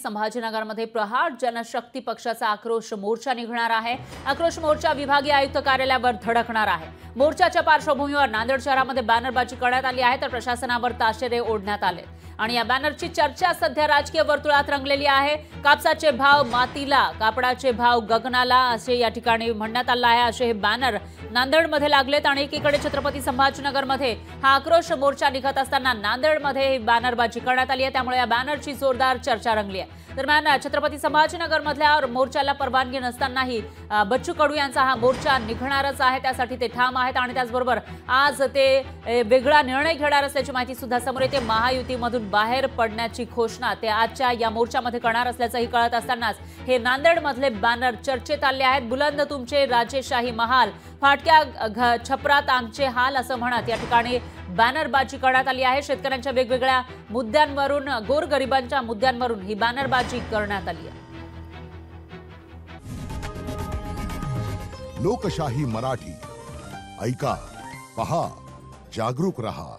संभाजीनगरमध्ये प्रहार जनशक्ती पक्षाचा आक्रोश मोर्चा निघणार आहे। आक्रोश मोर्चा विभागीय आयुक्त कार्यालयावर धडकणार आहे। मोर्चाच्या पार्श्वभूमीवर नांदेड शहरामध्ये बॅनरबाजी करण्यात आली आहे, तर प्रशासनावर ताशेरे ओढण्यात आले आणि या बॅनरची चर्चा सध्या राजकीय वर्तुळात रंगलेली आहे। कापसाचे भाव मातीला, कापडाचे भाव गगनाला असे या ठिकाणी म्हणण्यात आले आहे। असे हे बॅनर नांदेडमध्ये लागलेत आणि एकीकडे छत्रपती संभाजीनगरमध्ये हा आक्रोश मोर्चा निघत असताना नांदेडमध्ये बॅनरबाजी करण्यात आली आहे, त्यामुळे या बॅनरची जोरदार चर्चा रंगली आहे। दरम्यान छत्रपती संभाजीनगरमधल्या मोर्चाला परवानगी नसतानाही बच्चू कडू यांचा हा मोर्चा निघणारच आहे, त्यासाठी ते ठाम आहेत आणि त्याचबरोबर आज ते वेगळा निर्णय घेणार असल्याची माहिती सुद्धा समोर येते। महायुतीमधून बाहेर पडण्याची घोषणा ते आजच्या या मोर्चामध्ये करणार असल्याचंही कळत असतानाच हे नांदेडमधले बॅनर चर्चेत आले आहेत। बुलंद तुमचे राजेशाही महाल, फाटक्या छपरात आमचे हाल असं म्हणत या ठिकाणी बॅनरबाजी करण्यात आली आहे। शेतकऱ्यांच्या वेगवेगळ्या मुद्द्यांवरून, गोरगरिबांच्या मुद्द्यांवरून ही बॅनरबाजी करण्यात आली आहे। लोकशाही मराठी ऐका, पहा, जागरूक रहा।